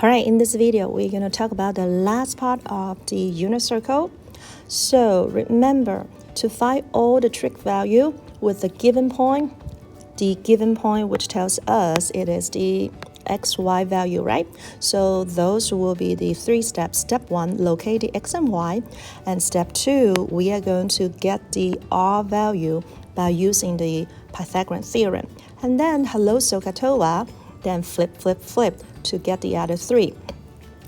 Alright, in this video, we're going to talk about the last part of the unit circle. So remember to find all the trig value with the given point which tells us it is the xy value, right? So those will be the 3 steps. Step 1, locate the x and y. And step 2, we are going to get the r value by using the Pythagorean theorem. And then hello SOHCAHTOA, then flip to get the other 3.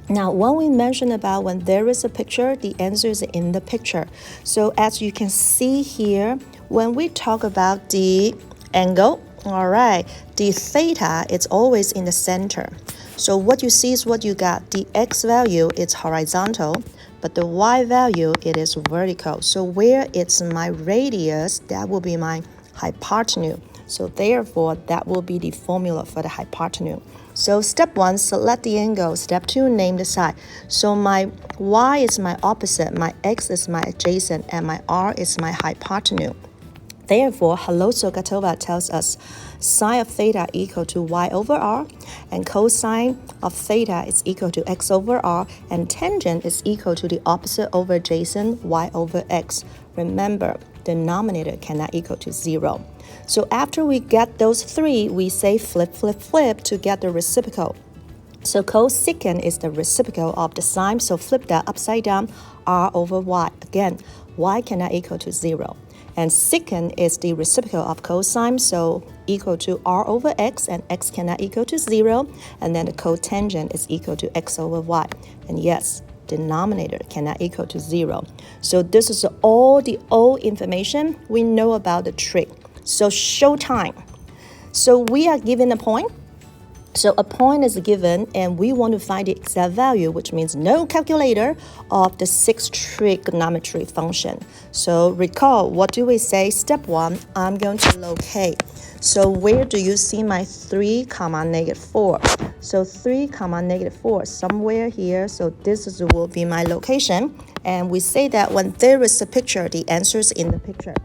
Now, when we mentioned about when there is a picture, the answer is in the picture. So as you can see here, when we talk about the angle, all right, the theta is always in the center. So what you see is what you got. The x value is horizontal, but the y value, it is vertical. So where it's my radius, that will be my hypotenuse. So therefore, that will be the formula for the hypotenuse. So step 1, select the angle. Step 2, name the side. So my y is my opposite, my x is my adjacent, and my r is my hypotenuse. Therefore, hello SOHCAHTOA tells us sine of theta equal to y over r, and cosine of theta is equal to x over r, and tangent is equal to the opposite over adjacent, y over x. Remember, denominator cannot equal to 0. So after we get those 3, we say flip to get the reciprocal. So cosecant is the reciprocal of the sine, so flip that upside down, r over y. Again, y cannot equal to 0. And secant is the reciprocal of cosine, so equal to r over x, and x cannot equal to 0. And then the cotangent is equal to x over y. And yes, denominator cannot equal to 0. So this is all the old information we know about the trig. So show time. So we are given a point. So a point is given, and we want to find the exact value, which means no calculator, of the 6 trigonometry function. So recall, what do we say? Step 1, I'm going to locate. So where do you see my 3, -4? So 3, -4, somewhere here. So this will be my location. And we say that when there is a picture, the answer is in the picture.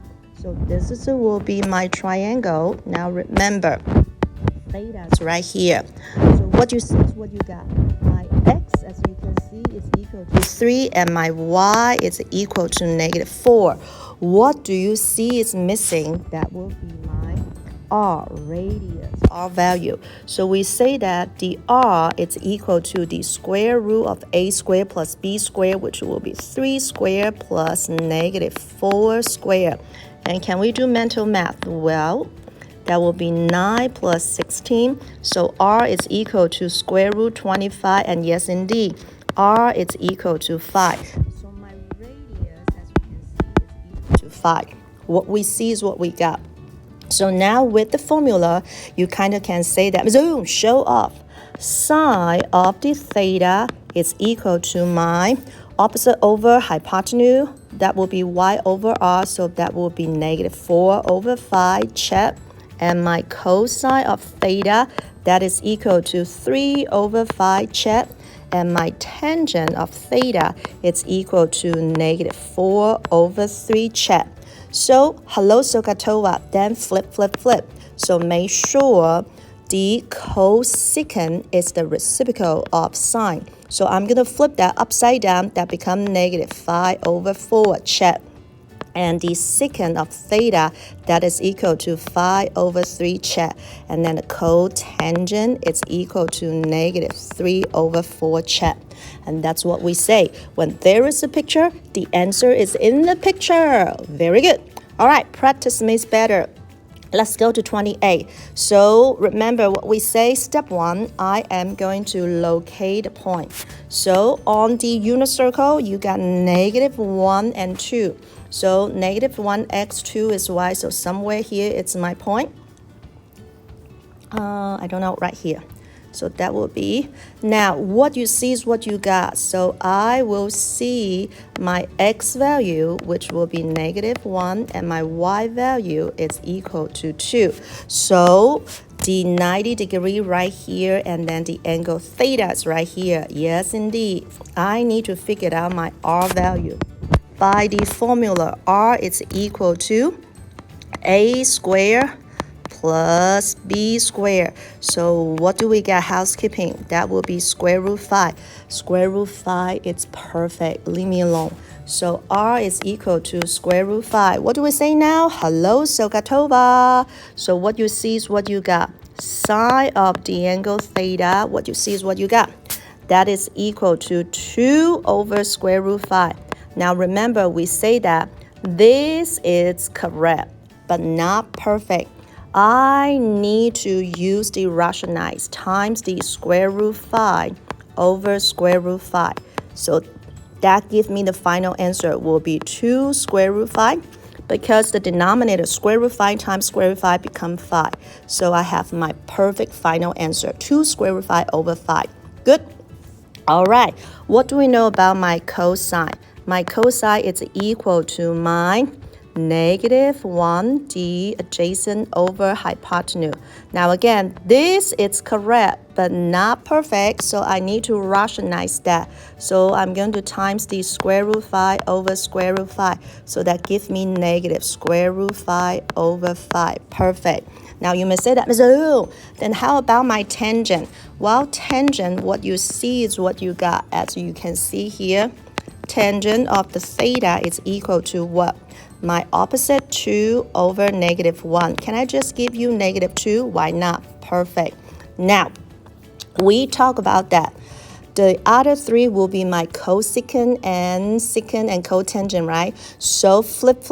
So this will be my triangle. Now remember, theta is right here. So what you see is what you got. My x, as you can see, is equal to 3, and my y is equal to -4. What do you see is missing? That will be my r, radius, r value. So we say that the r is equal to the square root of a squared plus b squared, which will be 3 squared plus -4 squared. And can we do mental math? Well, that will be 9 plus 16. So r is equal to square root 25. And yes, indeed, r is equal to 5. So my radius, as you can see, is equal to 5. What we see is what we got. So now with the formula, you kind of can say that, zoom, show off. Sine of the theta is equal to my opposite over hypotenuse. That will be y over r, so that will be -4 over 5, check. And my cosine of theta, that is equal to 3 over 5, check. And my tangent of theta, it's equal to -4 over 3, check. So, hello SOHCAHTOA, then flip. So make sure the cosecant is the reciprocal of sine. So I'm going to flip that upside down. That becomes -5 over 4, check. And the secant of theta, that is equal to 5 over 3, check. And then the cotangent is equal to -3 over 4, check. And that's what we say. When there is a picture, the answer is in the picture. Very good. All right, practice makes better. Let's go to 28. So remember what we say. Step 1, I am going to locate a point. So on the unit circle, you got -1 and 2. So -1, x, 2 is y. So somewhere here, it's my point. I don't know, right here. So that will be, now what you see is what you got. So I will see my x value, which will be -1, and my y value is equal to 2. So the 90-degree right here, and then the angle theta is right here. Yes, indeed. I need to figure out my r value. By the formula, r is equal to a squared plus b squared. So what do we get? Housekeeping. That will be square root 5. Square root 5, it's perfect. Leave me alone. So r is equal to square root 5. What do we say now? Hello, Sokatova. So what you see is what you got. Sine of the angle theta, what you see is what you got. That is equal to 2 over square root 5. Now remember, we say that this is correct, but not perfect. I need to use the rationalize times the square root 5 over square root 5. So that gives me the final answer will be 2 square root 5. Because the denominator square root 5 times square root 5 become 5. So I have my perfect final answer, 2 square root 5 over 5. Good? All right. What do we know about my cosine? My cosine is equal to my negative 1 d adjacent over hypotenuse. Now again, this is correct but not perfect, so I need to rationalize that. So I'm going to times the square root 5 over square root 5. So that gives me negative square root 5 over 5. Perfect. Now you may say that, Mr. Lu, then how about my tangent? Well, tangent, what you see is what you got. As you can see here, tangent of the theta is equal to what? My opposite 2 over negative 1. Can I just give you negative 2? Why not? Perfect. Now, we talk about that. The other 3 will be my cosecant and secant and cotangent, right? So flip.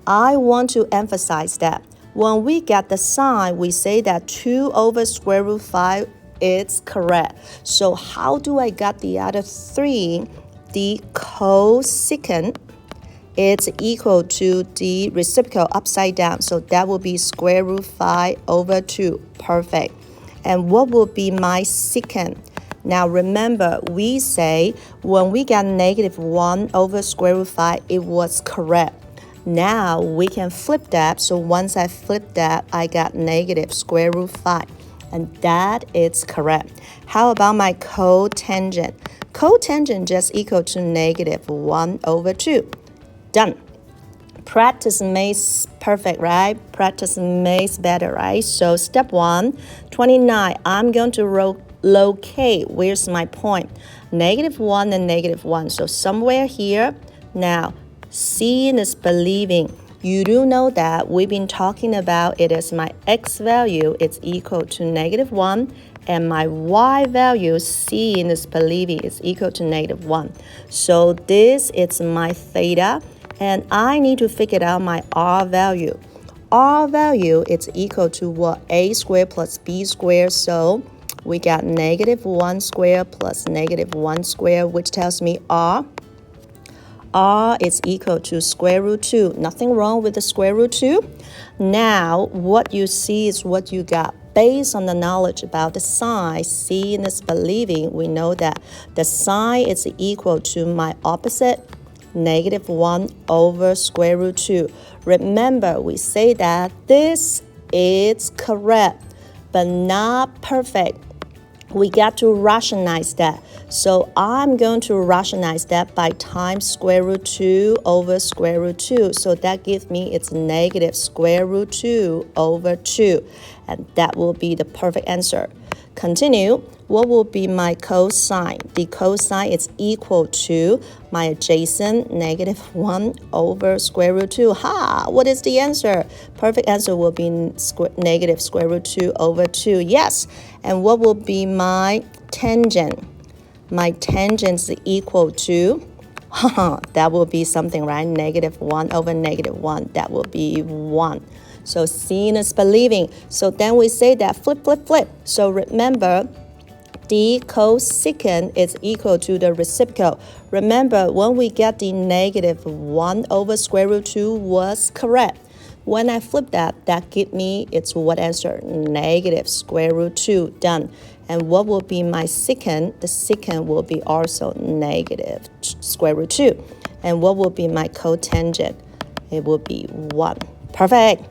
I want to emphasize that. When we get the sine, we say that 2 over square root 5 is correct. So how do I get the other 3? The cosecant is equal to the reciprocal upside down. So that will be square root 5 over 2. Perfect. And what will be my secant? Now remember, we say when we got negative 1 over square root 5, it was correct. Now we can flip that. So once I flip that, I got negative square root 5. And that is correct. How about my cotangent? Cotangent just equal to negative 1 over 2. Done. Practice makes perfect, right? Practice makes better, right? So step 1, 29. I'm going to locate. Where's my point? Negative 1 and negative 1. So somewhere here. Now, seeing is believing. You do know that we've been talking about it as my x value. It's equal to negative 1. And my y value, seeing is believing, is equal to negative 1. So this is my theta. And I need to figure out my r value. R value is equal to what? A squared plus b squared. So we got negative 1 squared plus negative 1 squared, which tells me r is equal to square root 2. Nothing wrong with the square root 2. Now, what you see is what you got. Based on the knowledge about the sine, seeing is believing, we know that the sine is equal to my opposite, negative 1 over square root 2. Remember, we say that this is correct, but not perfect. We got to rationalize that. So I'm going to rationalize that by times square root 2 over square root 2. So that gives me it's negative square root 2 over 2. And that will be the perfect answer. Continue. What will be my cosine? The cosine is equal to my adjacent negative 1 over square root 2. Ha! What is the answer? Perfect answer will be negative square root 2 over 2. Yes. And what will be my tangent? My tangent is equal to, that will be something, right? Negative 1 over negative 1. That will be 1. So seeing is believing. So then we say that flip. So remember, the cosecant is equal to the reciprocal. Remember, when we get the negative 1 over square root 2 was correct. When I flip that, that gives me its what answer? Negative square root 2. Done. And what will be my secant? The secant will be also negative square root 2. And what will be my cotangent? It will be 1. Perfect.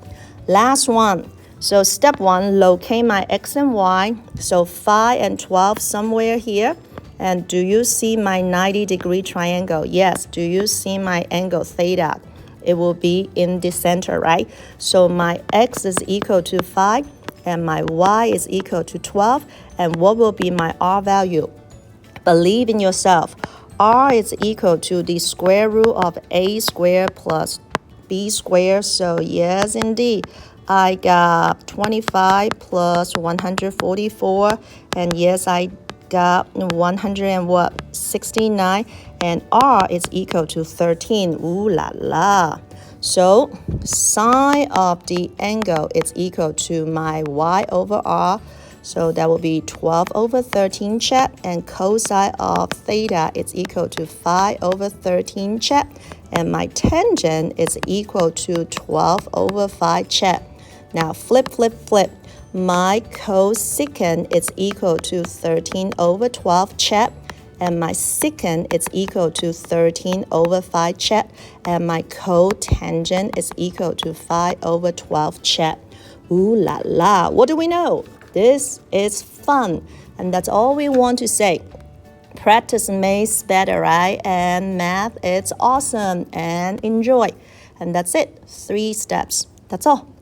Last one. So step 1, locate my x and y. So 5 and 12 somewhere here. And do you see my 90-degree triangle? Yes. Do you see my angle theta? it will be in the center, right? So my x is equal to 5 and my y is equal to 12. And what will be my r value? Believe in yourself. R is equal to the square root of a squared plus b squared. So yes, indeed, I got 25 plus 144. And yes, I got 169. And R is equal to 13. Ooh la la. So sine of the angle is equal to my y over r. So that will be 12 over 13 chat, and cosine of theta is equal to 5 over 13 chat, and my tangent is equal to 12 over 5 chat. Now flip, flip, flip. My cosecant is equal to 13 over 12 chat, and my secant is equal to 13 over 5 chat, and my cotangent is equal to 5 over 12 chat. Ooh la la, what do we know? This is fun, and that's all we want to say. Practice makes better, right? And math, it's awesome, and enjoy. And that's it, 3 steps. That's all.